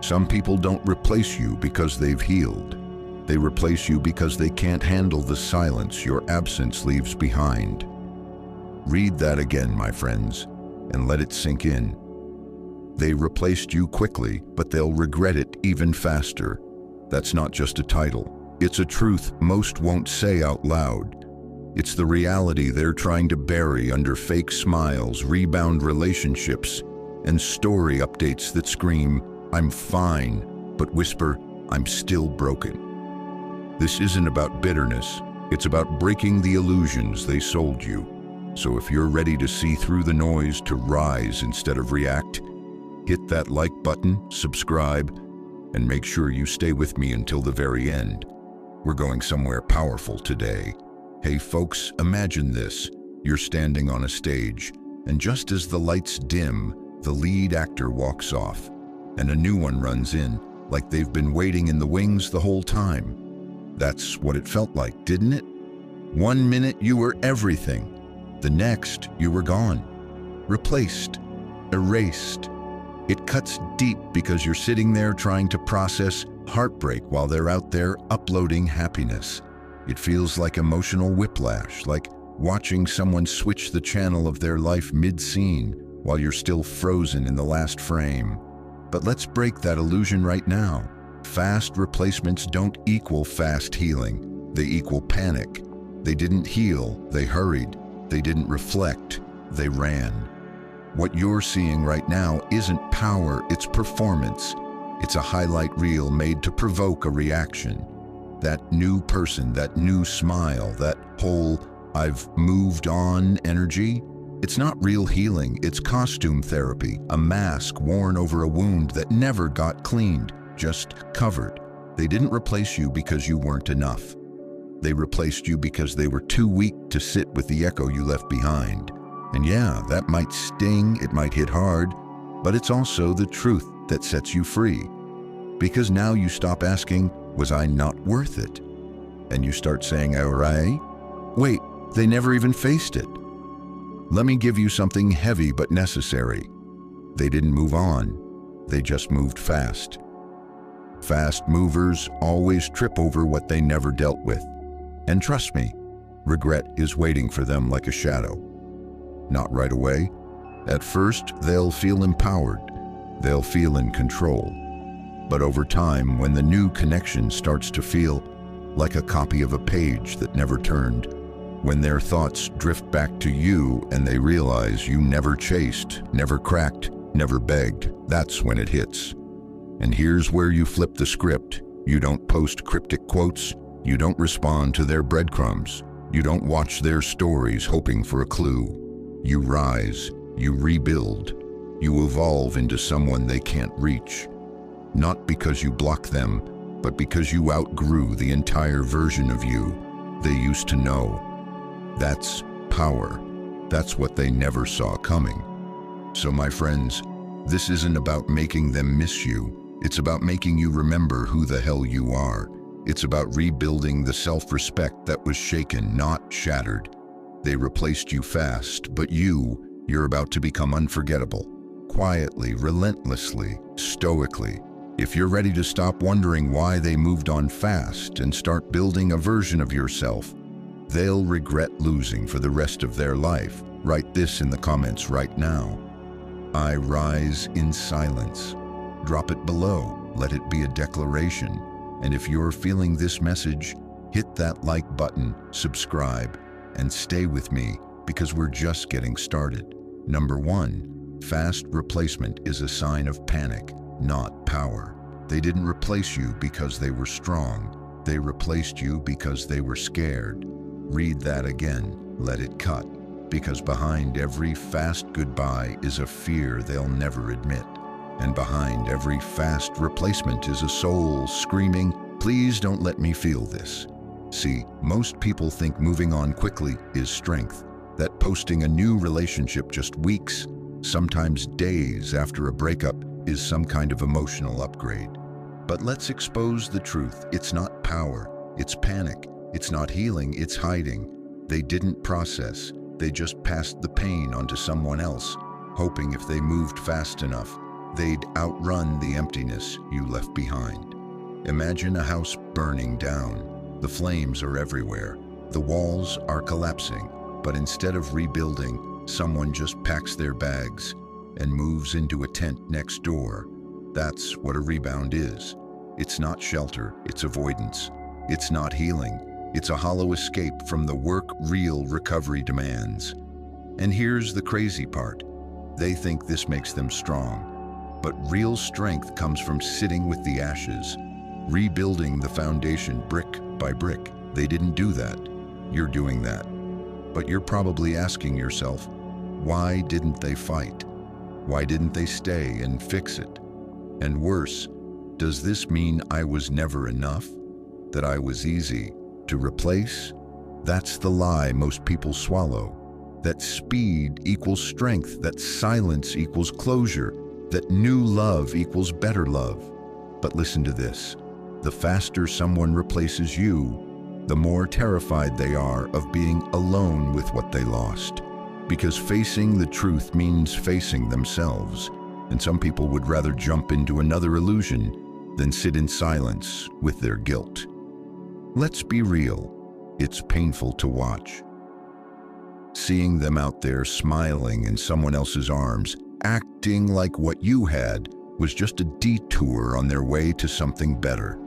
Some people don't replace you because they've healed. They replace you because they can't handle the silence your absence leaves behind. Read that again, my friends, and let it sink in. They replaced you quickly, but they'll regret it even faster. That's not just a title. It's a truth most won't say out loud. It's the reality they're trying to bury under fake smiles, rebound relationships, and story updates that scream, "I'm fine," but whisper, "I'm still broken." This isn't about bitterness. It's about breaking the illusions they sold you. So if you're ready to see through the noise, to rise instead of react, hit that like button, subscribe, and make sure you stay with me until the very end. We're going somewhere powerful today. Hey folks, imagine this. You're standing on a stage, and just as the lights dim, the lead actor walks off, and a new one runs in, like they've been waiting in the wings the whole time. That's what it felt like, didn't it? 1 minute you were everything. The next, you were gone. Replaced. Erased. It cuts deep because you're sitting there trying to process heartbreak while they're out there uploading happiness. It feels like emotional whiplash, like watching someone switch the channel of their life mid-scene while you're still frozen in the last frame. But let's break that illusion right now. Fast replacements don't equal fast healing. They equal panic. They didn't heal, they hurried. They didn't reflect, they ran. What you're seeing right now isn't power, it's performance. It's a highlight reel made to provoke a reaction. That new person, that new smile, that whole "I've moved on" energy, it's not real healing, it's costume therapy, a mask worn over a wound that never got cleaned, just covered. They didn't replace you because you weren't enough. They replaced you because they were too weak to sit with the echo you left behind. And yeah, that might sting, it might hit hard, but it's also the truth that sets you free. Because now you stop asking, "Was I not worth it?" And you start saying, "All right, wait, they never even faced it." Let me give you something heavy but necessary. They didn't move on, they just moved fast. Fast movers always trip over what they never dealt with. And trust me, regret is waiting for them like a shadow. Not right away. At first, they'll feel empowered. They'll feel in control. But over time, when the new connection starts to feel like a copy of a page that never turned, when their thoughts drift back to you and they realize you never chased, never cracked, never begged, that's when it hits. And here's where you flip the script. You don't post cryptic quotes. You don't respond to their breadcrumbs. You don't watch their stories hoping for a clue. You rise, you rebuild, you evolve into someone they can't reach. Not because you block them, but because you outgrew the entire version of you they used to know. That's power. That's what they never saw coming. So my friends, this isn't about making them miss you. It's about making you remember who the hell you are. It's about rebuilding the self-respect that was shaken, not shattered. They replaced you fast, but you're about to become unforgettable. Quietly, relentlessly, stoically. If you're ready to stop wondering why they moved on fast and start building a version of yourself they'll regret losing for the rest of their life, write this in the comments right now. I rise in silence. Drop it below. Let it be a declaration. And if you're feeling this message, hit that like button, subscribe, and stay with me because we're just getting started. Number 1, fast replacement is a sign of panic, not power. They didn't replace you because they were strong. They replaced you because they were scared. Read that again, let it cut, because behind every fast goodbye is a fear they'll never admit. And behind every fast replacement is a soul screaming, "Please don't let me feel this." See, most people think moving on quickly is strength, that posting a new relationship just weeks, sometimes days after a breakup is some kind of emotional upgrade. But let's expose the truth. It's not power, it's panic. It's not healing, it's hiding. They didn't process, they just passed the pain onto someone else, hoping if they moved fast enough, They'd outrun the emptiness you left behind. Imagine a house burning down. The flames are everywhere. The walls are collapsing. But instead of rebuilding, someone just packs their bags and moves into a tent next door. That's what a rebound is. It's not shelter, it's avoidance. It's not healing, it's a hollow escape from the work real recovery demands. And here's the crazy part. They think this makes them strong. But real strength comes from sitting with the ashes, rebuilding the foundation brick by brick. They didn't do that. You're doing that. But you're probably asking yourself, why didn't they fight? Why didn't they stay and fix it? And worse, does this mean I was never enough? That I was easy to replace? That's the lie most people swallow. That speed equals strength, that silence equals closure, that new love equals better love. But listen to this. The faster someone replaces you, the more terrified they are of being alone with what they lost. Because facing the truth means facing themselves, and some people would rather jump into another illusion than sit in silence with their guilt. Let's be real, it's painful to watch. Seeing them out there smiling in someone else's arms, acting like what you had was just a detour on their way to something better.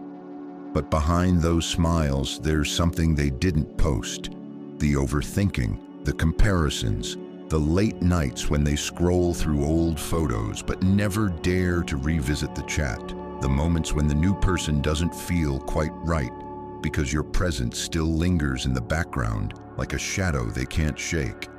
But behind those smiles, there's something they didn't post. The overthinking, the comparisons, the late nights when they scroll through old photos but never dare to revisit the chat. The moments when the new person doesn't feel quite right because your presence still lingers in the background like a shadow they can't shake.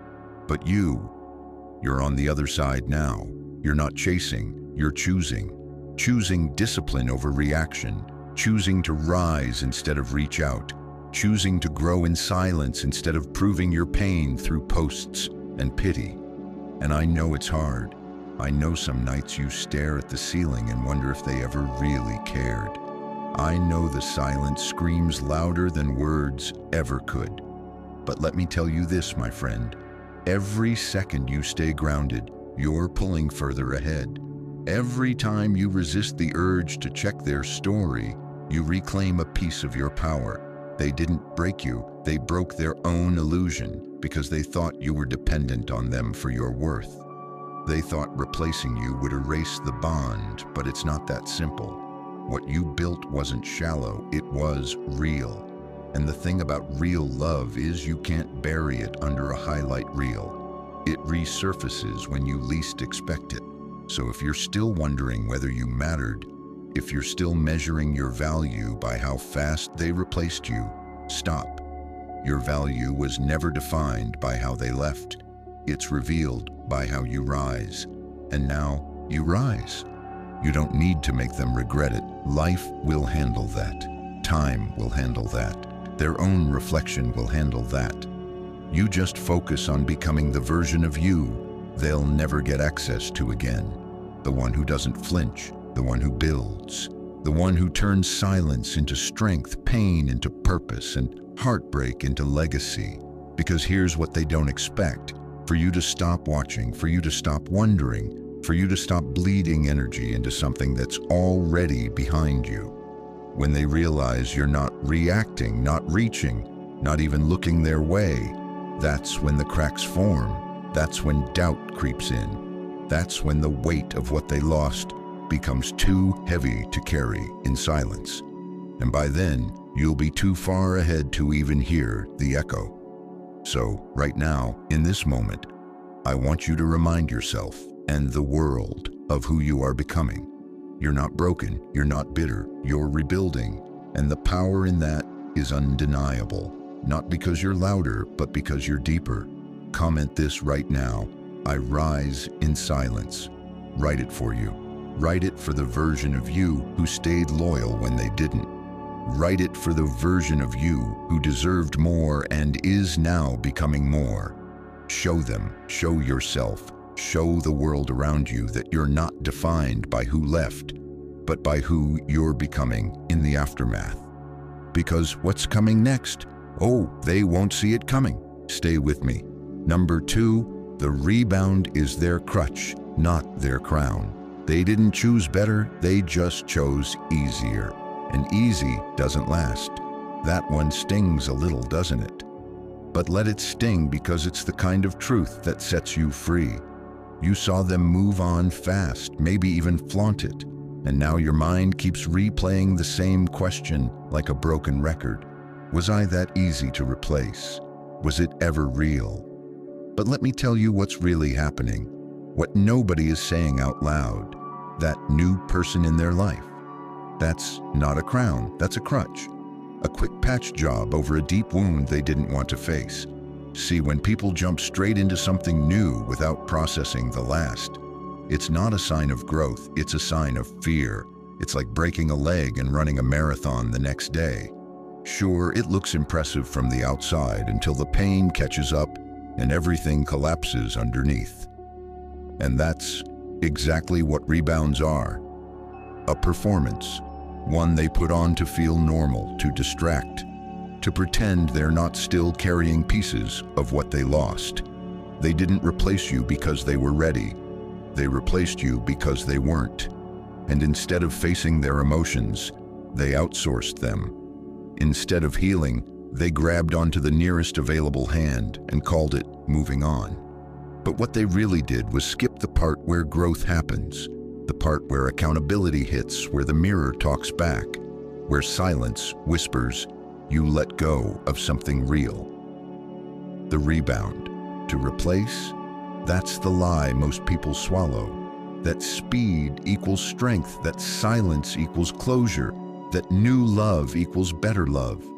But you're on the other side now. You're not chasing, you're choosing. Choosing discipline over reaction. Choosing to rise instead of reach out, choosing to grow in silence instead of proving your pain through posts and pity. And I know it's hard. I know some nights you stare at the ceiling and wonder if they ever really cared. I know the silence screams louder than words ever could. But let me tell you this, my friend. Every second you stay grounded, you're pulling further ahead. Every time you resist the urge to check their story, you reclaim a piece of your power. They didn't break you, they broke their own illusion because they thought you were dependent on them for your worth. They thought replacing you would erase the bond, but it's not that simple. What you built wasn't shallow, it was real. And the thing about real love is you can't bury it under a highlight reel. It resurfaces when you least expect it. So if you're still wondering whether you mattered, if you're still measuring your value by how fast they replaced you, stop. Your value was never defined by how they left. It's revealed by how you rise. And now you rise. You don't need to make them regret it. Life will handle that. Time will handle that. Their own reflection will handle that. You just focus on becoming the version of you they'll never get access to again. The one who doesn't flinch, the one who builds, the one who turns silence into strength, pain into purpose, and heartbreak into legacy. Because here's what they don't expect. For you to stop watching, for you to stop wondering, for you to stop bleeding energy into something that's already behind you. When they realize you're not reacting, not reaching, not even looking their way, that's when the cracks form. That's when doubt creeps in. That's when the weight of what they lost becomes too heavy to carry in silence. And by then, you'll be too far ahead to even hear the echo. So, right now, in this moment, I want you to remind yourself and the world of who you are becoming. You're not broken, you're not bitter, you're rebuilding, and the power in that is undeniable. Not because you're louder, but because you're deeper. Comment this right now. I rise in silence. Write it for you. Write it for the version of you who stayed loyal when they didn't. Write it for the version of you who deserved more and is now becoming more. Show them, show yourself, show the world around you that you're not defined by who left, but by who you're becoming in the aftermath. Because what's coming next? Oh, they won't see it coming. Stay with me. Number 2, the rebound is their crutch, not their crown. They didn't choose better, they just chose easier. And easy doesn't last. That one stings a little, doesn't it? But let it sting, because it's the kind of truth that sets you free. You saw them move on fast, maybe even flaunt it, and now your mind keeps replaying the same question like a broken record. Was I that easy to replace? Was it ever real? But let me tell you what's really happening, what nobody is saying out loud. That new person in their life. That's not a crown, that's a crutch. A quick patch job over a deep wound they didn't want to face. See, when people jump straight into something new without processing the last, it's not a sign of growth, it's a sign of fear. It's like breaking a leg and running a marathon the next day. Sure, it looks impressive from the outside until the pain catches up and everything collapses underneath. And that's exactly what rebounds are. A performance, one they put on to feel normal, to distract, to pretend they're not still carrying pieces of what they lost. They didn't replace you because they were ready. They replaced you because they weren't. And instead of facing their emotions, they outsourced them. Instead of healing, they grabbed onto the nearest available hand and called it moving on. But what they really did was skip the part where growth happens, the part where accountability hits, where the mirror talks back, where silence whispers, you let go of something real. The rebound. To replace? That's the lie most people swallow. That speed equals strength, that silence equals closure, that new love equals better love.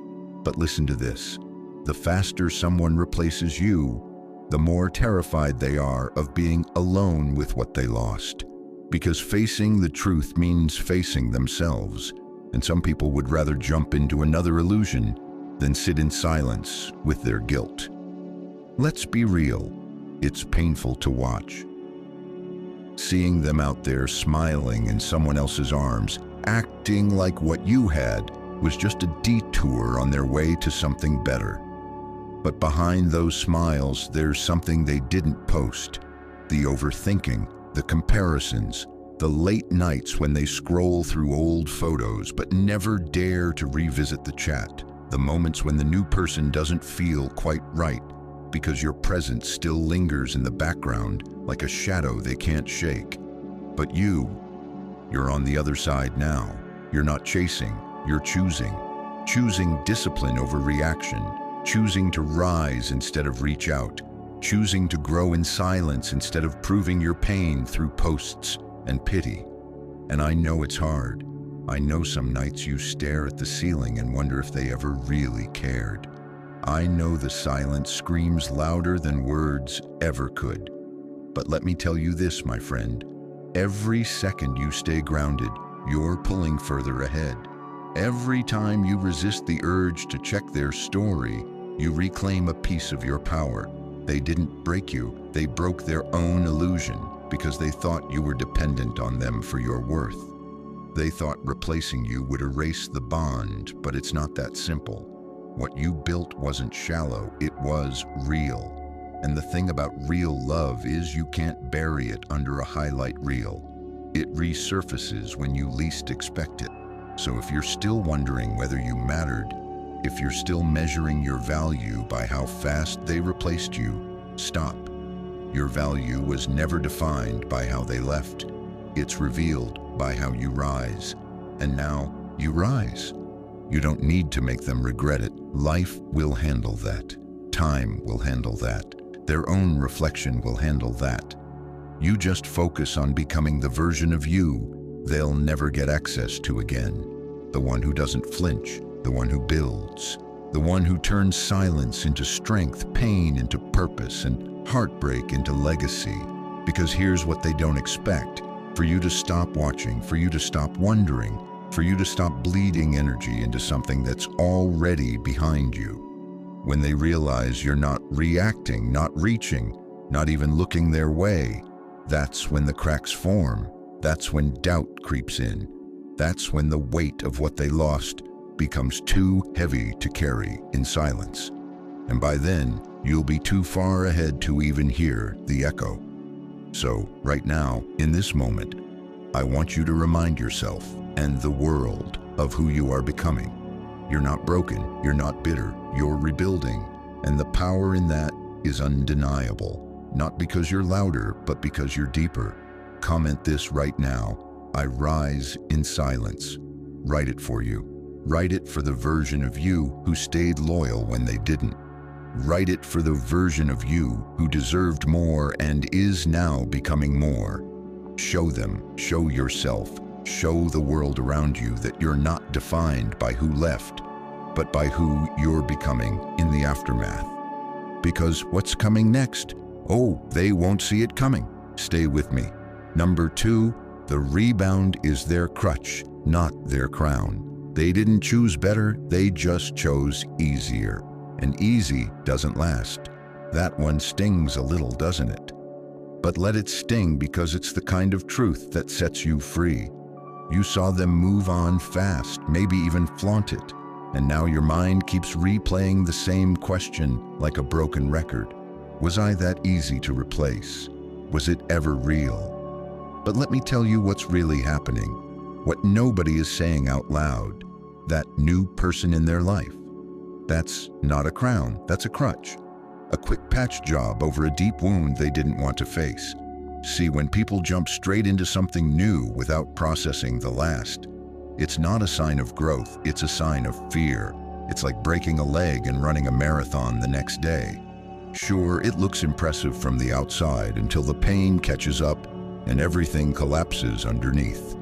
But listen to this. The faster someone replaces you, the more terrified they are of being alone with what they lost. Because facing the truth means facing themselves, and some people would rather jump into another illusion than sit in silence with their guilt. Let's be real, it's painful to watch. Seeing them out there smiling in someone else's arms, acting like what you had was just a detour on their way to something better. But behind those smiles, there's something they didn't post. The overthinking, the comparisons, the late nights when they scroll through old photos but never dare to revisit the chat. The moments when the new person doesn't feel quite right because your presence still lingers in the background like a shadow they can't shake. But you're on the other side now. You're not chasing, you're choosing. Choosing discipline over reaction. Choosing to rise instead of reach out, choosing to grow in silence instead of proving your pain through posts and pity. And I know it's hard. I know some nights you stare at the ceiling and wonder if they ever really cared. I know the silence screams louder than words ever could. But let me tell you this, my friend. Every second you stay grounded, you're pulling further ahead. Every time you resist the urge to check their story, you reclaim a piece of your power. They didn't break you, they broke their own illusion because they thought you were dependent on them for your worth. They thought replacing you would erase the bond, but it's not that simple. What you built wasn't shallow, it was real. And the thing about real love is you can't bury it under a highlight reel. It resurfaces when you least expect it. So if you're still wondering whether you mattered, if you're still measuring your value by how fast they replaced you, stop. Your value was never defined by how they left. It's revealed by how you rise. And now you rise. You don't need to make them regret it. Life will handle that. Time will handle that. Their own reflection will handle that. You just focus on becoming the version of you they'll never get access to again. The one who doesn't flinch. The one who builds, the one who turns silence into strength, pain into purpose, and heartbreak into legacy. Because here's what they don't expect: for you to stop watching, for you to stop wondering, for you to stop bleeding energy into something that's already behind you. When they realize you're not reacting, not reaching, not even looking their way, that's when the cracks form. That's when doubt creeps in. That's when the weight of what they lost becomes too heavy to carry in silence. And by then, you'll be too far ahead to even hear the echo. So, right now, in this moment, I want you to remind yourself and the world of who you are becoming. You're not broken, you're not bitter, you're rebuilding, and the power in that is undeniable, not because you're louder, but because you're deeper. Comment this right now: I rise in silence. Write it for you. Write it for the version of you who stayed loyal when they didn't. Write it for the version of you who deserved more and is now becoming more. Show them, show yourself, show the world around you that you're not defined by who left, but by who you're becoming in the aftermath. Because what's coming next? Oh, they won't see it coming. Stay with me. Number 2, the rebound is their crutch, not their crown. They didn't choose better, they just chose easier. And easy doesn't last. That one stings a little, doesn't it? But let it sting, because it's the kind of truth that sets you free. You saw them move on fast, maybe even flaunt it. And now your mind keeps replaying the same question like a broken record. Was I that easy to replace? Was it ever real? But let me tell you what's really happening. What nobody is saying out loud. That new person in their life. That's not a crown, that's a crutch. A quick patch job over a deep wound they didn't want to face. See, when people jump straight into something new without processing the last, it's not a sign of growth, it's a sign of fear. It's like breaking a leg and running a marathon the next day. Sure, it looks impressive from the outside until the pain catches up and everything collapses underneath.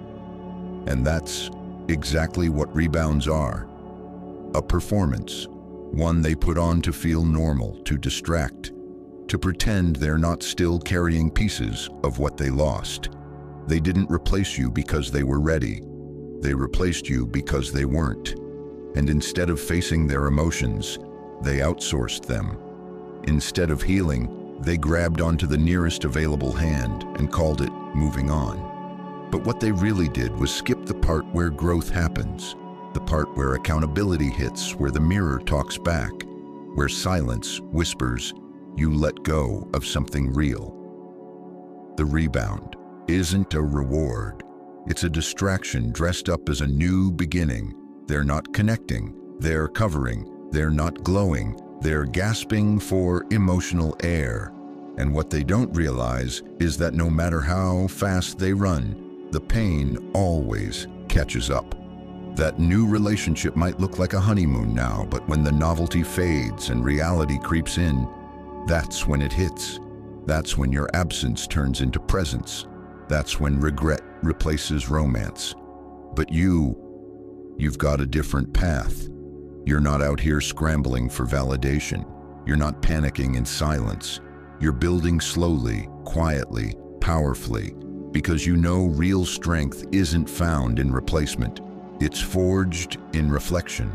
And that's exactly what rebounds are. A performance, one they put on to feel normal, to distract, to pretend they're not still carrying pieces of what they lost. They didn't replace you because they were ready. They replaced you because they weren't. And instead of facing their emotions, they outsourced them. Instead of healing, they grabbed onto the nearest available hand and called it moving on. But what they really did was skip the part where growth happens, the part where accountability hits, where the mirror talks back, where silence whispers, you let go of something real. The rebound isn't a reward. It's a distraction dressed up as a new beginning. They're not connecting, they're covering, they're not glowing, they're gasping for emotional air. And what they don't realize is that no matter how fast they run, the pain always catches up. That new relationship might look like a honeymoon now, but when the novelty fades and reality creeps in, that's when it hits. That's when your absence turns into presence. That's when regret replaces romance. But you've got a different path. You're not out here scrambling for validation. You're not panicking in silence. You're building slowly, quietly, powerfully, because you know real strength isn't found in replacement. It's forged in reflection.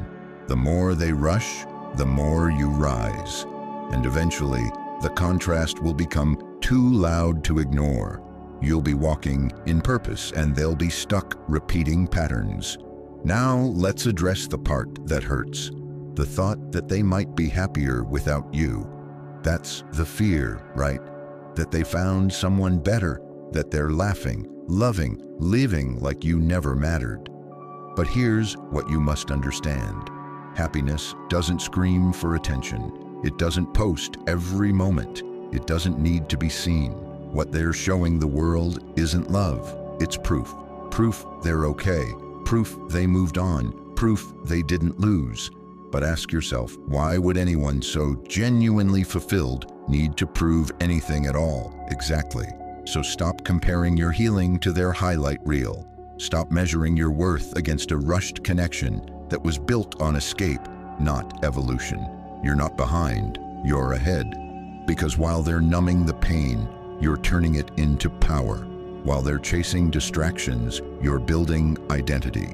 The more they rush, the more you rise. And eventually, the contrast will become too loud to ignore. You'll be walking in purpose, and they'll be stuck repeating patterns. Now, let's address the part that hurts. The thought that they might be happier without you. That's the fear, right? That they found someone better, that they're laughing, loving, living like you never mattered. But here's what you must understand. Happiness doesn't scream for attention. It doesn't post every moment. It doesn't need to be seen. What they're showing the world isn't love. It's proof. Proof they're okay. Proof they moved on. Proof they didn't lose. But ask yourself, why would anyone so genuinely fulfilled need to prove anything at all? Exactly. So stop comparing your healing to their highlight reel. Stop measuring your worth against a rushed connection that was built on escape, not evolution. You're not behind, you're ahead. Because while they're numbing the pain, you're turning it into power. While they're chasing distractions, you're building identity.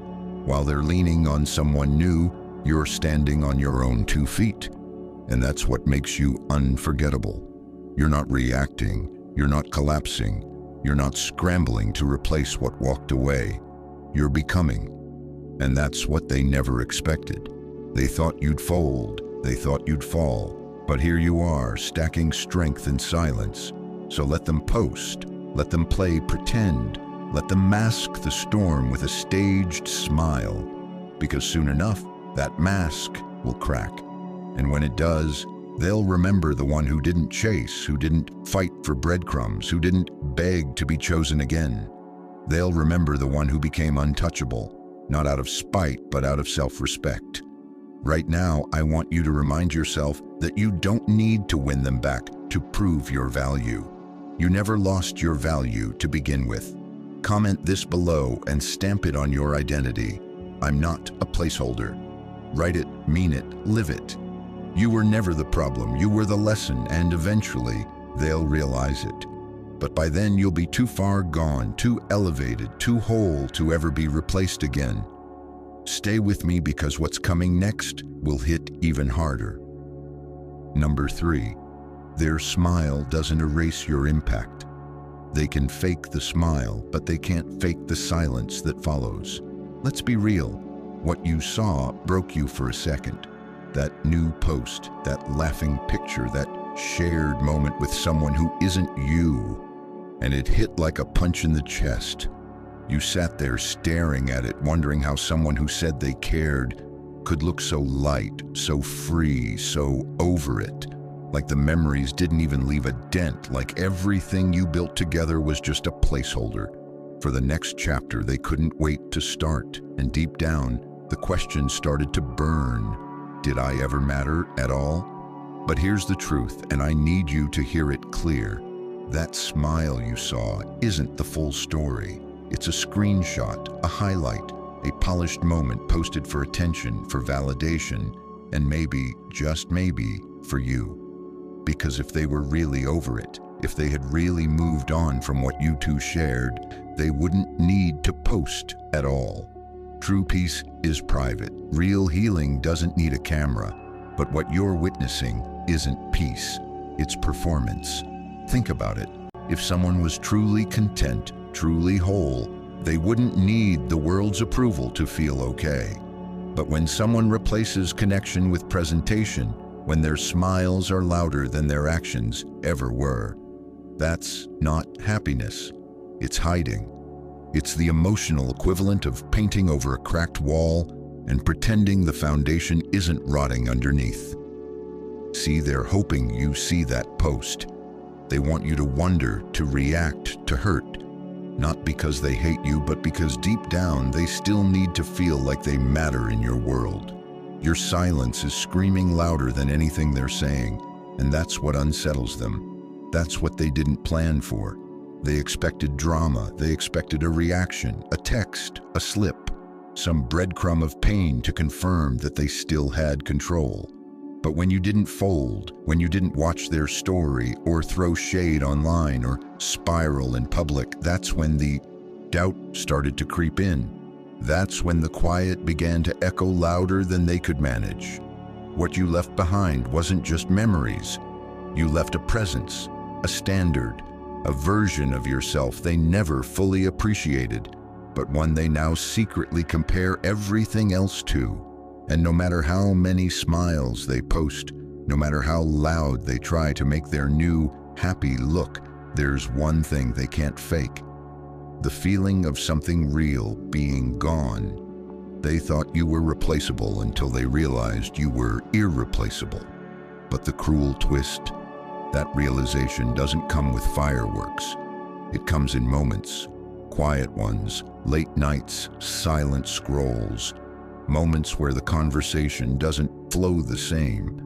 While they're leaning on someone new, you're standing on your own 2 feet. And that's what makes you unforgettable. You're not reacting, you're not collapsing, you're not scrambling to replace what walked away. You're becoming. And that's what they never expected. They thought you'd fold, they thought you'd fall. But here you are, stacking strength in silence. So let them post, let them play pretend, Let them mask the storm with a staged smile, because soon enough, that mask will crack. And when it does, they'll remember the one who didn't chase, who didn't fight for breadcrumbs, who didn't beg to be chosen again. They'll remember the one who became untouchable, not out of spite, but out of self-respect. Right now, I want you to remind yourself that you don't need to win them back to prove your value. You never lost your value to begin with. Comment this below and stamp it on your identity. I'm not a placeholder. Write it, mean it, live it. You were never the problem, you were the lesson, and eventually they'll realize it. But by then you'll be too far gone, too elevated, too whole to ever be replaced again. Stay with me because what's coming next will hit even harder. Number 3, their smile doesn't erase your impact. They can fake the smile, but they can't fake the silence that follows. Let's be real. What you saw broke you for a second. That new post, that laughing picture, that shared moment with someone who isn't you. And it hit like a punch in the chest. You sat there staring at it, wondering how someone who said they cared could look so light, so free, so over it. Like the memories didn't even leave a dent, like everything you built together was just a placeholder. For the next chapter, they couldn't wait to start, and deep down, the question started to burn. Did I ever matter at all? But here's the truth, and I need you to hear it clear. That smile you saw isn't the full story. It's a screenshot, a highlight, a polished moment posted for attention, for validation, and maybe, just maybe, for you. Because if they were really over it, if they had really moved on from what you two shared, they wouldn't need to post at all. True peace is private. Real healing doesn't need a camera. But what you're witnessing isn't peace, it's performance. Think about it. If someone was truly content, truly whole, they wouldn't need the world's approval to feel okay. But when someone replaces connection with presentation, when their smiles are louder than their actions ever were, that's not happiness. It's hiding. It's the emotional equivalent of painting over a cracked wall and pretending the foundation isn't rotting underneath. See, they're hoping you see that post. They want you to wonder, to react, to hurt. Not because they hate you, but because deep down they still need to feel like they matter in your world. Your silence is screaming louder than anything they're saying, and that's what unsettles them. That's what they didn't plan for. They expected drama, they expected a reaction, a text, a slip, some breadcrumb of pain to confirm that they still had control. But when you didn't fold, when you didn't watch their story or throw shade online or spiral in public, that's when the doubt started to creep in. That's when the quiet began to echo louder than they could manage. What you left behind wasn't just memories. You left a presence, a standard, a version of yourself they never fully appreciated, but one they now secretly compare everything else to. And no matter how many smiles they post, no matter how loud they try to make their new, happy look, there's one thing they can't fake. The feeling of something real being gone. They thought you were replaceable until they realized you were irreplaceable. But the cruel twist, that realization doesn't come with fireworks. It comes in moments, quiet ones, late nights, silent scrolls, moments where the conversation doesn't flow the same,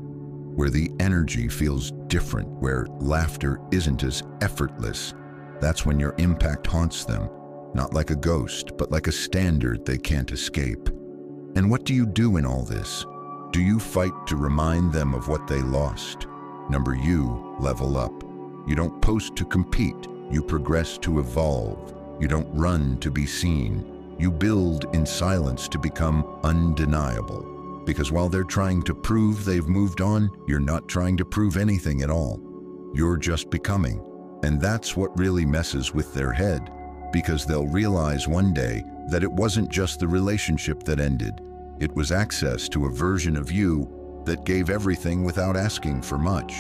where the energy feels different, where laughter isn't as effortless. That's when your impact haunts them, not like a ghost, but like a standard they can't escape. And what do you do in all this? Do you fight to remind them of what they lost? You level up. You don't post to compete. You progress to evolve. You don't run to be seen. You build in silence to become undeniable. Because while they're trying to prove they've moved on, you're not trying to prove anything at all. You're just becoming. And that's what really messes with their head, because they'll realize one day that it wasn't just the relationship that ended. It was access to a version of you that gave everything without asking for much.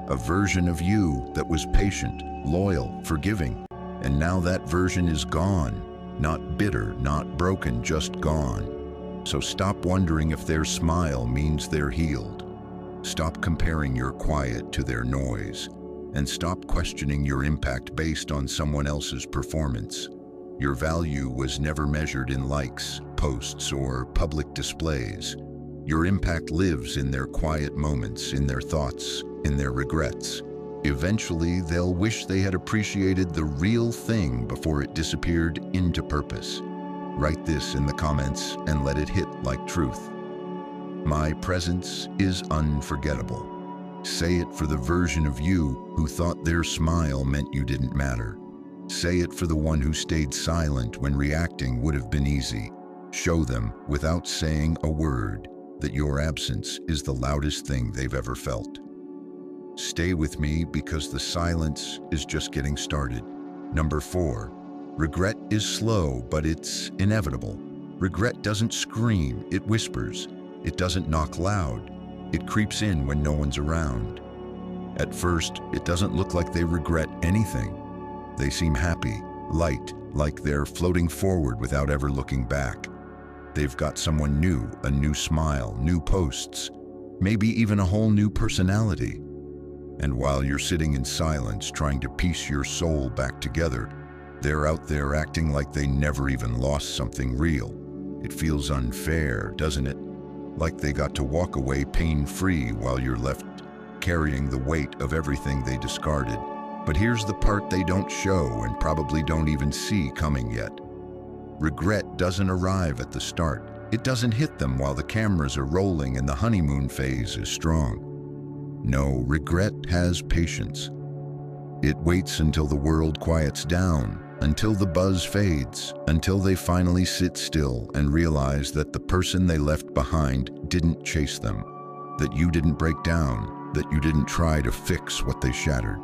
A version of you that was patient, loyal, forgiving. And now that version is gone. Not bitter, not broken, just gone. So stop wondering if their smile means they're healed. Stop comparing your quiet to their noise. And stop questioning your impact based on someone else's performance. Your value was never measured in likes, posts, or public displays. Your impact lives in their quiet moments, in their thoughts, in their regrets. Eventually, they'll wish they had appreciated the real thing before it disappeared into purpose. Write this in the comments and let it hit like truth. My presence is unforgettable. Say it for the version of you who thought their smile meant you didn't matter. Say it for the one who stayed silent when reacting would have been easy. Show them, without saying a word, that your absence is the loudest thing they've ever felt. Stay with me because the silence is just getting started. Number 4, regret is slow, but it's inevitable. Regret doesn't scream, it whispers. It doesn't knock loud. It creeps in when no one's around. At first, it doesn't look like they regret anything. They seem happy, light, like they're floating forward without ever looking back. They've got someone new, a new smile, new posts, maybe even a whole new personality. And while you're sitting in silence trying to piece your soul back together, they're out there acting like they never even lost something real. It feels unfair, doesn't it? Like they got to walk away pain-free while you're left carrying the weight of everything they discarded. But here's the part they don't show and probably don't even see coming yet. Regret doesn't arrive at the start. It doesn't hit them while the cameras are rolling and the honeymoon phase is strong. No, regret has patience. It waits until the world quiets down, until the buzz fades, until they finally sit still and realize that the person they left behind didn't chase them, that you didn't break down, that you didn't try to fix what they shattered.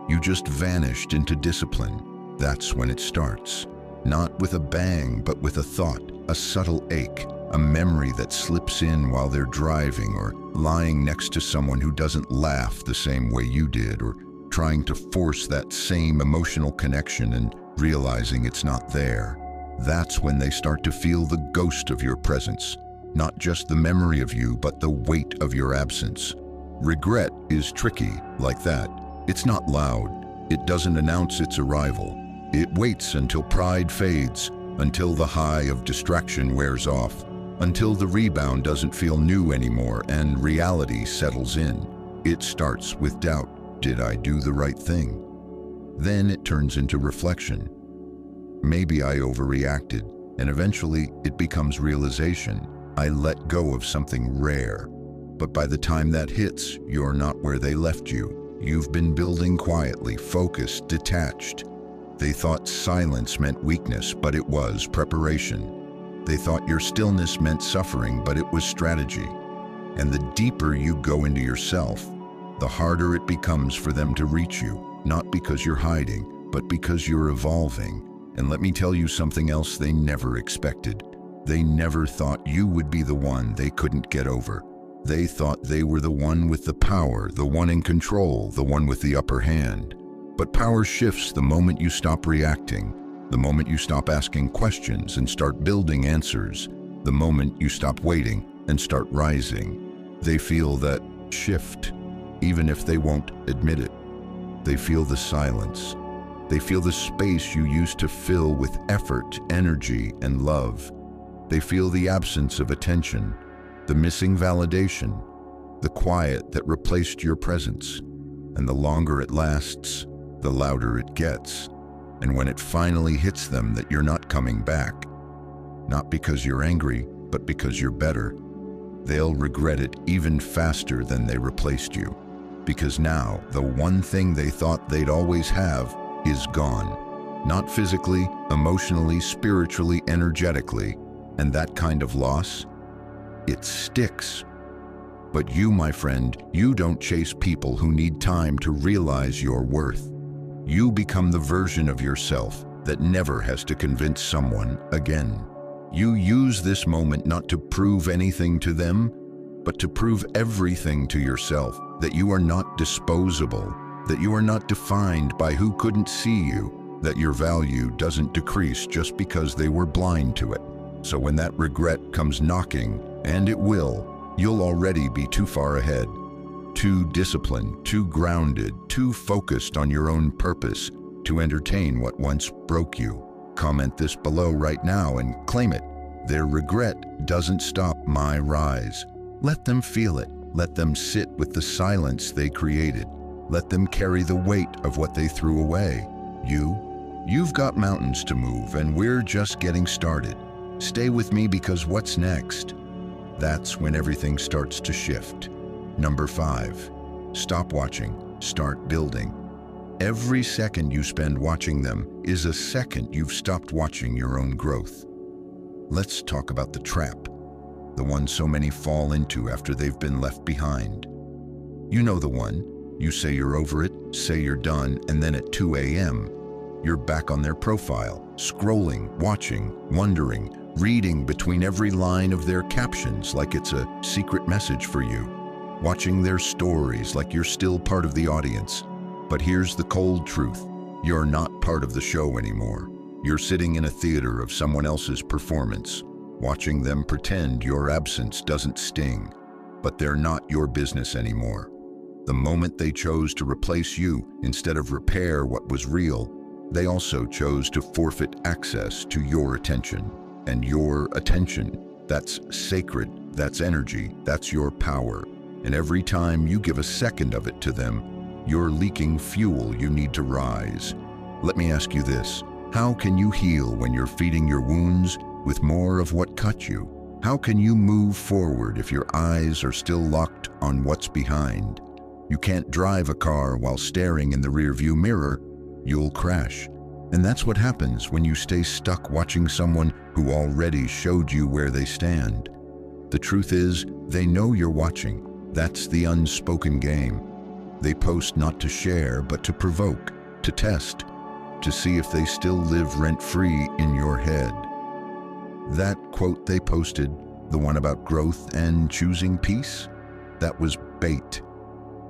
You just vanished into discipline. That's when it starts. Not with a bang, but with a thought, a subtle ache, a memory that slips in while they're driving or lying next to someone who doesn't laugh the same way you did, or trying to force that same emotional connection and realizing it's not there. That's when they start to feel the ghost of your presence, not just the memory of you, but the weight of your absence. Regret is tricky like that. It's not loud. It doesn't announce its arrival. It waits until pride fades, until the high of distraction wears off, until the rebound doesn't feel new anymore and reality settles in. It starts with doubt. Did I do the right thing? Then it turns into reflection. Maybe I overreacted, and eventually it becomes realization. I let go of something rare. But by the time that hits, you're not where they left you. You've been building quietly, focused, detached. They thought silence meant weakness, but it was preparation. They thought your stillness meant suffering, but it was strategy. And the deeper you go into yourself, the harder it becomes for them to reach you, not because you're hiding, but because you're evolving. And let me tell you something else they never expected. They never thought you would be the one they couldn't get over. They thought they were the one with the power, the one in control, the one with the upper hand. But power shifts the moment you stop reacting, the moment you stop asking questions and start building answers, the moment you stop waiting and start rising. They feel that shift, even if they won't admit it. They feel the silence. They feel the space you used to fill with effort, energy, and love. They feel the absence of attention, the missing validation, the quiet that replaced your presence. And the longer it lasts, the louder it gets. And when it finally hits them that you're not coming back, not because you're angry, but because you're better, they'll regret it even faster than they replaced you. Because now, the one thing they thought they'd always have is gone. Not physically, emotionally, spiritually, energetically. And that kind of loss, it sticks. But you, my friend, you don't chase people who need time to realize your worth. You become the version of yourself that never has to convince someone again. You use this moment not to prove anything to them, but to prove everything to yourself, that you are not disposable, that you are not defined by who couldn't see you, that your value doesn't decrease just because they were blind to it. So when that regret comes knocking, and it will, you'll already be too far ahead, too disciplined, too grounded, too focused on your own purpose to entertain what once broke you. Comment this below right now and claim it. Their regret doesn't stop my rise. Let them feel it. Let them sit with the silence they created. Let them carry the weight of what they threw away. You've got mountains to move, and we're just getting started. Stay with me, because what's next? That's when everything starts to shift. Number 5, stop watching, start building. Every second you spend watching them is a second you've stopped watching your own growth. Let's talk about the trap, the one so many fall into after they've been left behind. You know the one. You say you're over it, say you're done, and then at 2 a.m., you're back on their profile, scrolling, watching, wondering, reading between every line of their captions like it's a secret message for you, watching their stories like you're still part of the audience. But here's the cold truth. You're not part of the show anymore. You're sitting in a theater of someone else's performance, watching them pretend your absence doesn't sting. But they're not your business anymore. The moment they chose to replace you instead of repair what was real, they also chose to forfeit access to your attention. And your attention, that's sacred, that's energy, that's your power. And every time you give a second of it to them, you're leaking fuel you need to rise. Let me ask you this. How can you heal when you're feeding your wounds with more of what cut you? How can you move forward if your eyes are still locked on what's behind? You can't drive a car while staring in the rearview mirror. You'll crash. And that's what happens when you stay stuck watching someone who already showed you where they stand. The truth is, they know you're watching. That's the unspoken game. They post not to share, but to provoke, to test, to see if they still live rent-free in your head. That quote they posted, the one about growth and choosing peace, that was bait.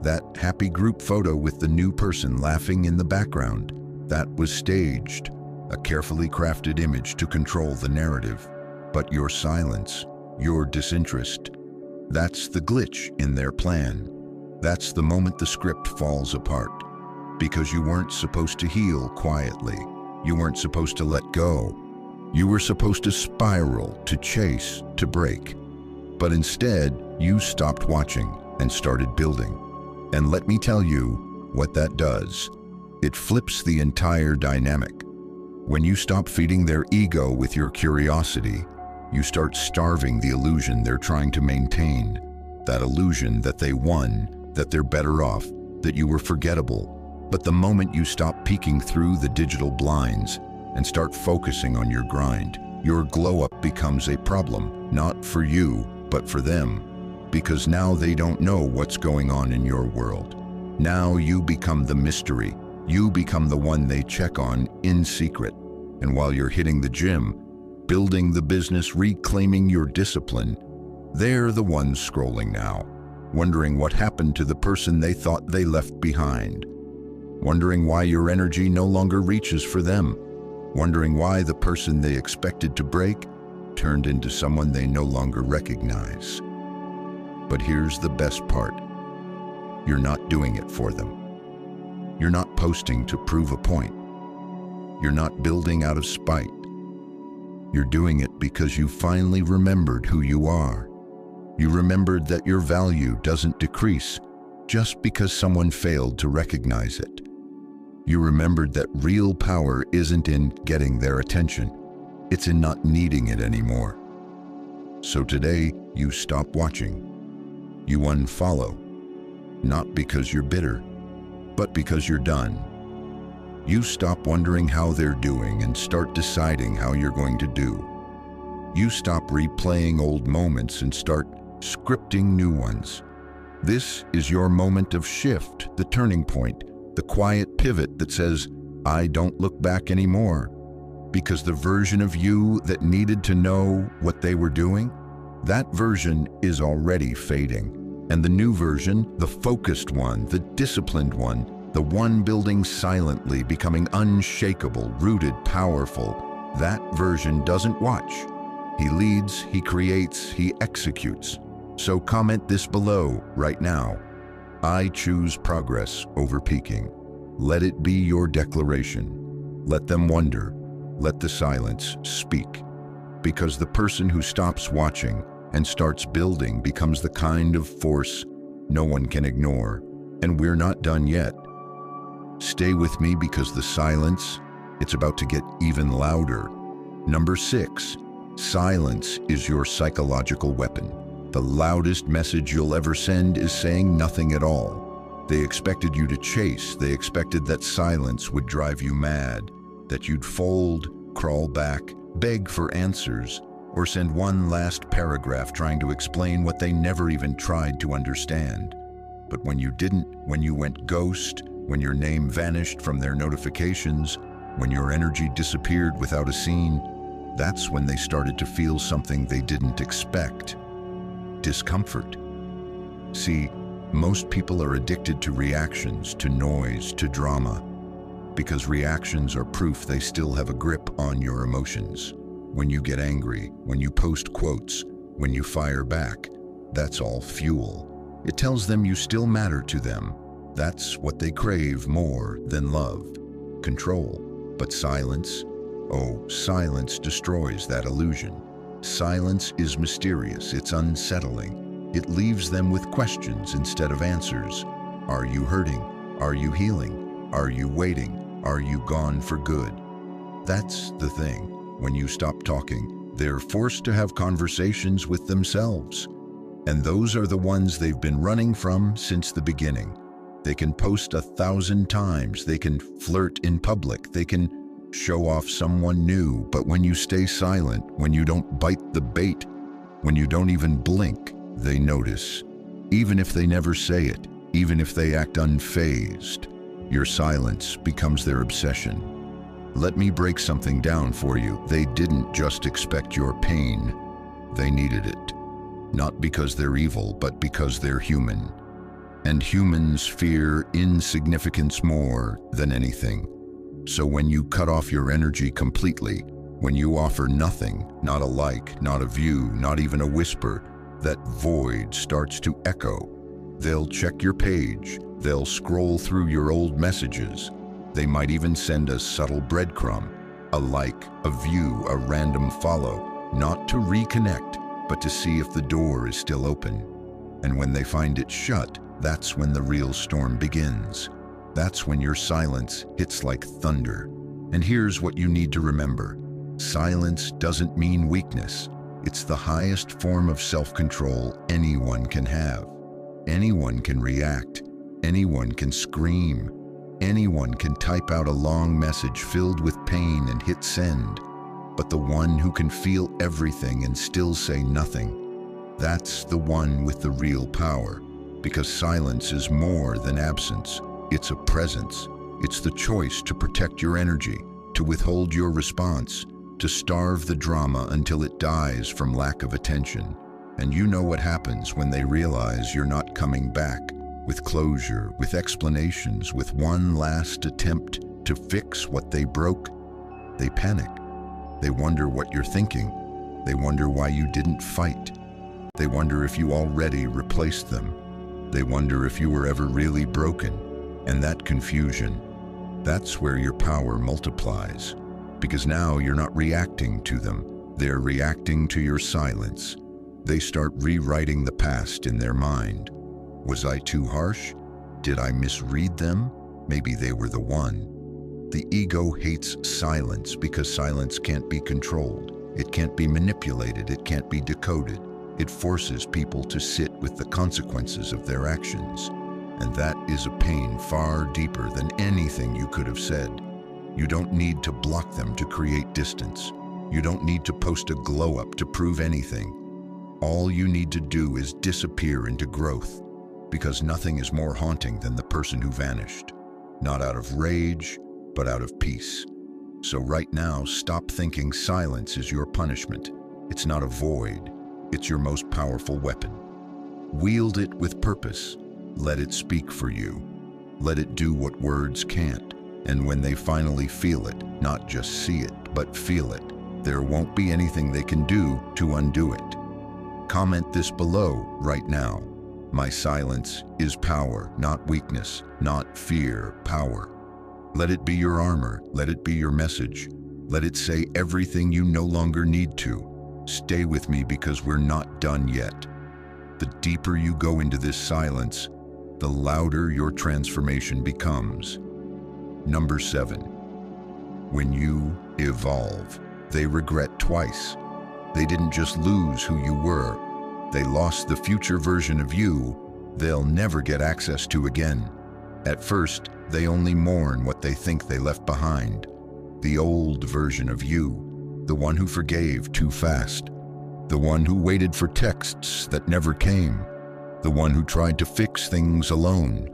That happy group photo with the new person laughing in the background, that was staged, a carefully crafted image to control the narrative. But your silence, your disinterest, that's the glitch in their plan. That's the moment the script falls apart. Because you weren't supposed to heal quietly. You weren't supposed to let go. You were supposed to spiral, to chase, to break. But instead, you stopped watching and started building. And let me tell you what that does. It flips the entire dynamic. When you stop feeding their ego with your curiosity, you start starving the illusion they're trying to maintain. That illusion that they won, that they're better off, that you were forgettable. But the moment you stop peeking through the digital blinds and start focusing on your grind, your glow-up becomes a problem, not for you, but for them. Because now they don't know what's going on in your world. Now you become the mystery. You become the one they check on in secret. And while you're hitting the gym, building the business, reclaiming your discipline, they're the ones scrolling now, wondering what happened to the person they thought they left behind, wondering why your energy no longer reaches for them, wondering why the person they expected to break turned into someone they no longer recognize. But here's the best part. You're not doing it for them. You're not posting to prove a point. You're not building out of spite. You're doing it because you finally remembered who you are. You remembered that your value doesn't decrease just because someone failed to recognize it. You remembered that real power isn't in getting their attention. It's in not needing it anymore. So today, you stop watching. You unfollow, not because you're bitter, but because you're done. You stop wondering how they're doing and start deciding how you're going to do. You stop replaying old moments and start scripting new ones. This is your moment of shift, the turning point, the quiet pivot that says, I don't look back anymore. Because the version of you that needed to know what they were doing, that version is already fading. And the new version, the focused one, the disciplined one, The one building silently, becoming unshakable, rooted, powerful. That version doesn't watch. He leads, he creates, he executes. So comment this below right now. I choose progress over peaking. Let it be your declaration. Let them wonder. Let the silence speak. Because the person who stops watching and starts building becomes the kind of force no one can ignore. And we're not done yet. Stay with me because the silence, it's about to get even louder. Number 6, silence is your psychological weapon. The loudest message you'll ever send is saying nothing at all. They expected you to chase. They expected that silence would drive you mad, that you'd fold, crawl back, beg for answers, or send one last paragraph trying to explain what they never even tried to understand. But when you didn't, when you went ghost, when your name vanished from their notifications, when your energy disappeared without a scene, that's when they started to feel something they didn't expect. Discomfort. See, most people are addicted to reactions, to noise, to drama, because reactions are proof they still have a grip on your emotions. When you get angry, when you post quotes, when you fire back, that's all fuel. It tells them you still matter to them. That's what they crave more than love, control. But silence, oh, silence destroys that illusion. Silence is mysterious, it's unsettling. It leaves them with questions instead of answers. Are you hurting? Are you healing? Are you waiting? Are you gone for good? That's the thing. When you stop talking, they're forced to have conversations with themselves. And those are the ones they've been running from since the beginning. They can post 1,000 times, they can flirt in public, they can show off someone new, but when you stay silent, when you don't bite the bait, when you don't even blink, they notice. Even if they never say it, even if they act unfazed, your silence becomes their obsession. Let me break something down for you. They didn't just expect your pain, they needed it. Not because they're evil, but because they're human. And humans fear insignificance more than anything. So when you cut off your energy completely, when you offer nothing, not a like, not a view, not even a whisper, that void starts to echo. They'll check your page, they'll scroll through your old messages. They might even send a subtle breadcrumb, a like, a view, a random follow, not to reconnect, but to see if the door is still open. And when they find it shut, that's when the real storm begins. That's when your silence hits like thunder. And here's what you need to remember. Silence doesn't mean weakness. It's the highest form of self-control anyone can have. Anyone can react. Anyone can scream. Anyone can type out a long message filled with pain and hit send. But the one who can feel everything and still say nothing, that's the one with the real power. Because silence is more than absence. It's a presence. It's the choice to protect your energy, to withhold your response, to starve the drama until it dies from lack of attention. And you know what happens when they realize you're not coming back, with closure, with explanations, with one last attempt to fix what they broke. They panic. They wonder what you're thinking. They wonder why you didn't fight. They wonder if you already replaced them. They wonder if you were ever really broken. And that confusion, that's where your power multiplies. Because now you're not reacting to them, they're reacting to your silence. They start rewriting the past in their mind. Was I too harsh? Did I misread them? Maybe they were the one. The ego hates silence because silence can't be controlled. It can't be manipulated. It can't be decoded. It forces people to sit with the consequences of their actions. And that is a pain far deeper than anything you could have said. You don't need to block them to create distance. You don't need to post a glow-up to prove anything. All you need to do is disappear into growth, because nothing is more haunting than the person who vanished. Not out of rage, but out of peace. So right now, stop thinking silence is your punishment. It's not a void. It's your most powerful weapon. Wield it with purpose. Let it speak for you. Let it do what words can't. And when they finally feel it, not just see it, but feel it, there won't be anything they can do to undo it. Comment this below right now. My silence is power, not weakness, not fear, power. Let it be your armor. Let it be your message. Let it say everything you no longer need to. Stay with me because we're not done yet. The deeper you go into this silence, the louder your transformation becomes. Number 7. When you evolve, they regret twice. They didn't just lose who you were. They lost the future version of you they'll never get access to again. At first, they only mourn what they think they left behind. The old version of you, the one who forgave too fast, the one who waited for texts that never came, the one who tried to fix things alone,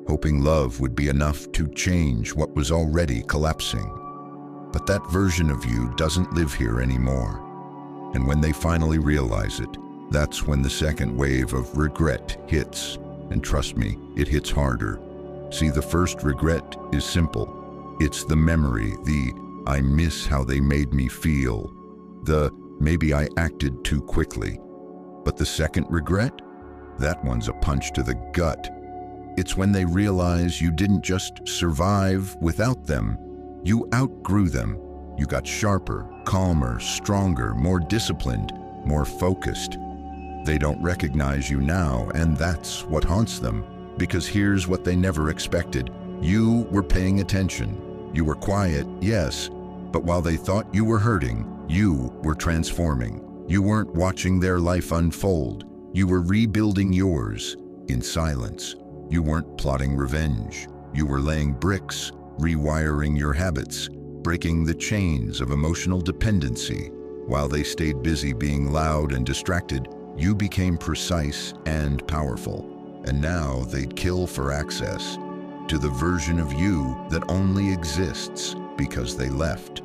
hoping love would be enough to change what was already collapsing. But that version of you doesn't live here anymore. And when they finally realize it, that's when the second wave of regret hits. And trust me, it hits harder. See, the first regret is simple. It's the memory, the "I miss how they made me feel," the "maybe I acted too quickly." But the second regret? That one's a punch to the gut. It's when they realize you didn't just survive without them, you outgrew them. You got sharper, calmer, stronger, more disciplined, more focused. They don't recognize you now, and that's what haunts them. Because here's what they never expected. You were paying attention. You were quiet, yes, but while they thought you were hurting, you were transforming. You weren't watching their life unfold. You were rebuilding yours in silence. You weren't plotting revenge. You were laying bricks, rewiring your habits, breaking the chains of emotional dependency. While they stayed busy being loud and distracted, you became precise and powerful. And now they'd kill for access to the version of you that only exists because they left.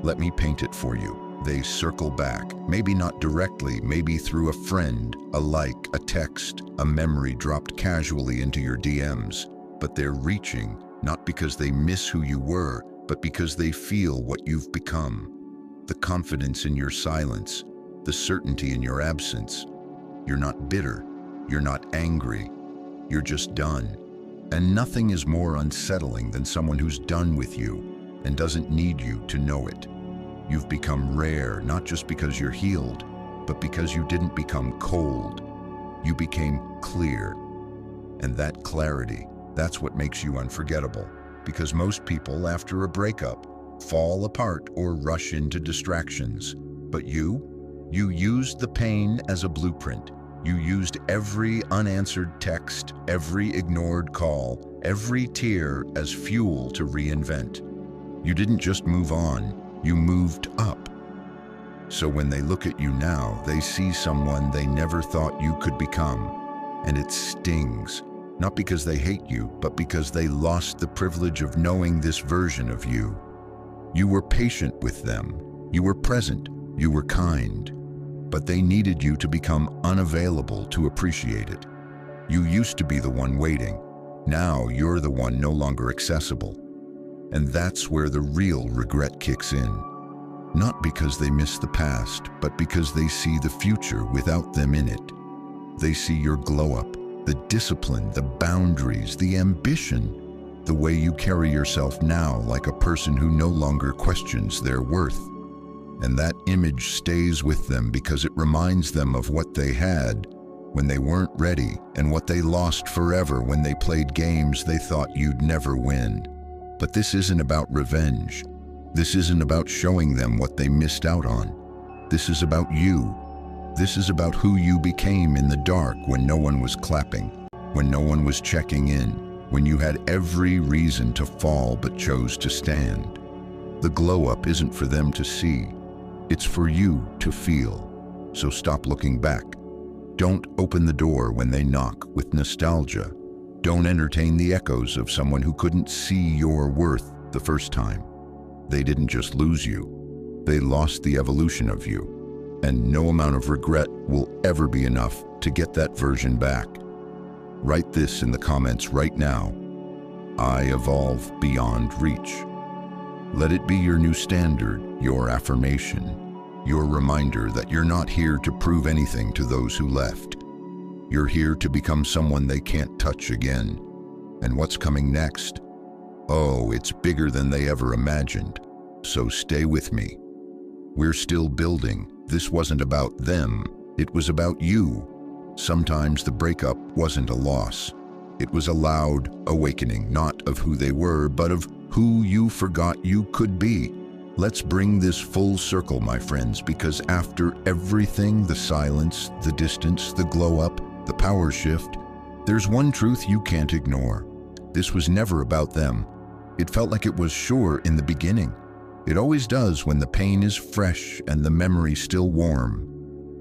Let me paint it for you. They circle back, maybe not directly, maybe through a friend, a like, a text, a memory dropped casually into your DMs. But they're reaching, not because they miss who you were, but because they feel what you've become. The confidence in your silence, the certainty in your absence. You're not bitter, you're not angry, you're just done. And nothing is more unsettling than someone who's done with you and doesn't need you to know it. You've become rare, not just because you're healed, but because you didn't become cold. You became clear. And that clarity, that's what makes you unforgettable. Because most people, after a breakup, fall apart or rush into distractions. But you used the pain as a blueprint. You used every unanswered text, every ignored call, every tear as fuel to reinvent. You didn't just move on, you moved up. So when they look at you now, they see someone they never thought you could become. And it stings, not because they hate you, but because they lost the privilege of knowing this version of you. You were patient with them, you were present, you were kind. But they needed you to become unavailable to appreciate it. You used to be the one waiting. Now you're the one no longer accessible. And that's where the real regret kicks in. Not because they miss the past, but because they see the future without them in it. They see your glow up, the discipline, the boundaries, the ambition, the way you carry yourself now like a person who no longer questions their worth. And that image stays with them because it reminds them of what they had when they weren't ready and what they lost forever when they played games they thought you'd never win. But this isn't about revenge. This isn't about showing them what they missed out on. This is about you. This is about who you became in the dark when no one was clapping, when no one was checking in, when you had every reason to fall but chose to stand. The glow up isn't for them to see. It's for you to feel. So stop looking back. Don't open the door when they knock with nostalgia. Don't entertain the echoes of someone who couldn't see your worth the first time. They didn't just lose you. They lost the evolution of you. And no amount of regret will ever be enough to get that version back. Write this in the comments right now. I evolve beyond reach. Let it be your new standard, your affirmation, your reminder that you're not here to prove anything to those who left. You're here to become someone they can't touch again. And what's coming next? Oh, it's bigger than they ever imagined. So stay with me. We're still building. This wasn't about them. It was about you. Sometimes the breakup wasn't a loss. It was a loud awakening, not of who they were, but of who you forgot you could be. Let's bring this full circle, my friends, because after everything, the silence, the distance, the glow up, the power shift, there's one truth you can't ignore. This was never about them. It felt like it was sure in the beginning. It always does when the pain is fresh and the memory still warm.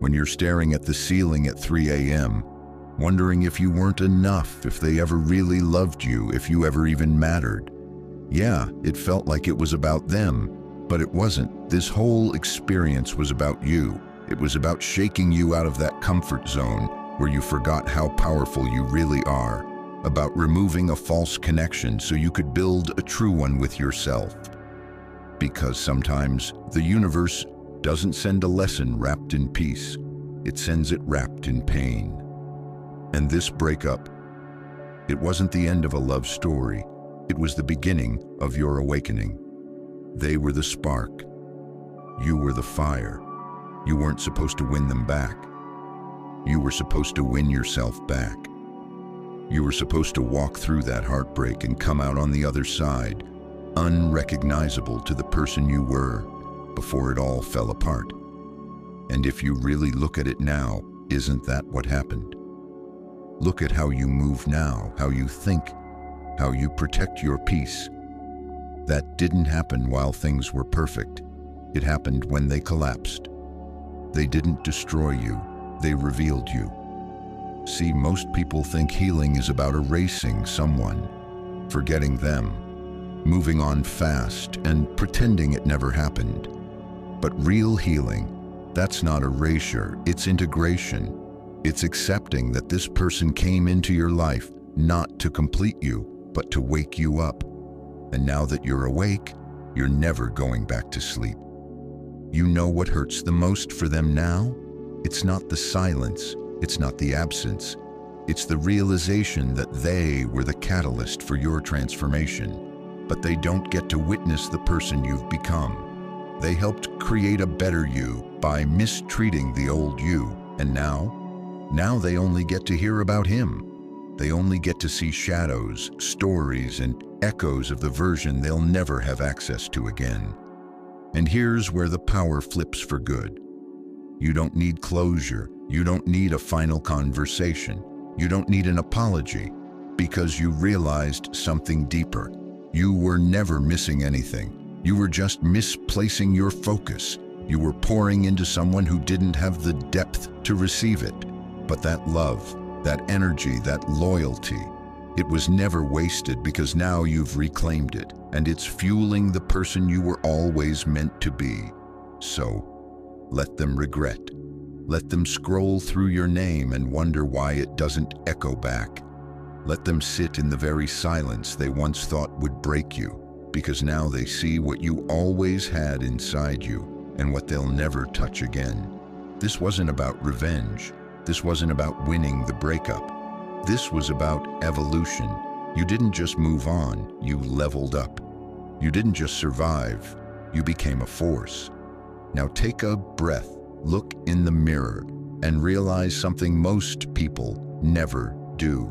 When you're staring at the ceiling at 3 a.m., wondering if you weren't enough, if they ever really loved you, if you ever even mattered. Yeah, it felt like it was about them, but it wasn't. This whole experience was about you. It was about shaking you out of that comfort zone where you forgot how powerful you really are, about removing a false connection so you could build a true one with yourself. Because sometimes the universe doesn't send a lesson wrapped in peace. It sends it wrapped in pain. And this breakup, it wasn't the end of a love story. It was the beginning of your awakening. They were the spark. You were the fire. You weren't supposed to win them back. You were supposed to win yourself back. You were supposed to walk through that heartbreak and come out on the other side, unrecognizable to the person you were before it all fell apart. And if you really look at it now, isn't that what happened? Look at how you move now, how you think, how you protect your peace. That didn't happen while things were perfect. It happened when they collapsed. They didn't destroy you, they revealed you. See, most people think healing is about erasing someone, forgetting them, moving on fast, and pretending it never happened. But real healing, that's not erasure, it's integration. It's accepting that this person came into your life not to complete you, but to wake you up. And now that you're awake, you're never going back to sleep. You know what hurts the most for them now? It's not the silence, it's not the absence. It's the realization that they were the catalyst for your transformation, but they don't get to witness the person you've become. They helped create a better you by mistreating the old you, and now they only get to hear about him. They only get to see shadows, stories, and echoes of the version they'll never have access to again. And here's where the power flips for good. You don't need closure. You don't need a final conversation. You don't need an apology, because you realized something deeper. You were never missing anything. You were just misplacing your focus. You were pouring into someone who didn't have the depth to receive it. But that love, that energy, that loyalty, it was never wasted because now you've reclaimed it, and it's fueling the person you were always meant to be. So, let them regret. Let them scroll through your name and wonder why it doesn't echo back. Let them sit in the very silence they once thought would break you, because now they see what you always had inside you and what they'll never touch again. This wasn't about revenge. This wasn't about winning the breakup. This was about evolution. You didn't just move on, you leveled up. You didn't just survive, you became a force. Now take a breath, look in the mirror, and realize something most people never do.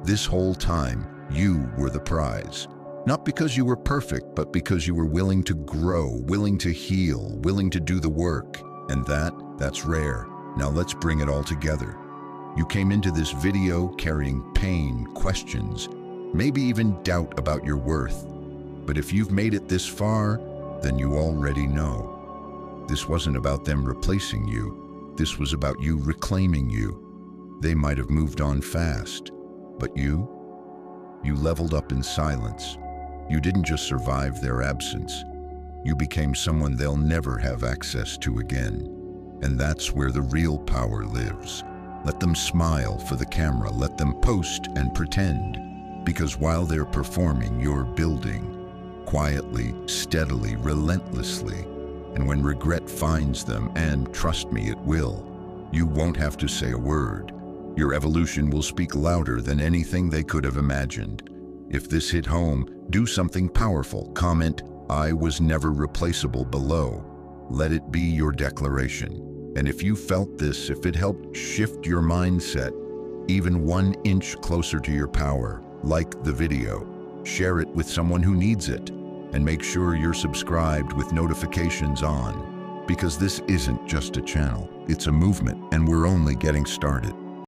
This whole time, you were the prize. Not because you were perfect, but because you were willing to grow, willing to heal, willing to do the work. And that's rare. Now let's bring it all together. You came into this video carrying pain, questions, maybe even doubt about your worth. But if you've made it this far, then you already know. This wasn't about them replacing you. This was about you reclaiming you. They might have moved on fast, but you leveled up in silence. You didn't just survive their absence. You became someone they'll never have access to again. And that's where the real power lives. Let them smile for the camera. Let them post and pretend. Because while they're performing, you're building. Quietly, steadily, relentlessly. And when regret finds them, and trust me, it will, you won't have to say a word. Your evolution will speak louder than anything they could have imagined. If this hit home, do something powerful. Comment, "I was never replaceable" below. Let it be your declaration. And if you felt this, if it helped shift your mindset, even 1 inch closer to your power, like the video, share it with someone who needs it, and make sure you're subscribed with notifications on. Because this isn't just a channel, it's a movement, and we're only getting started.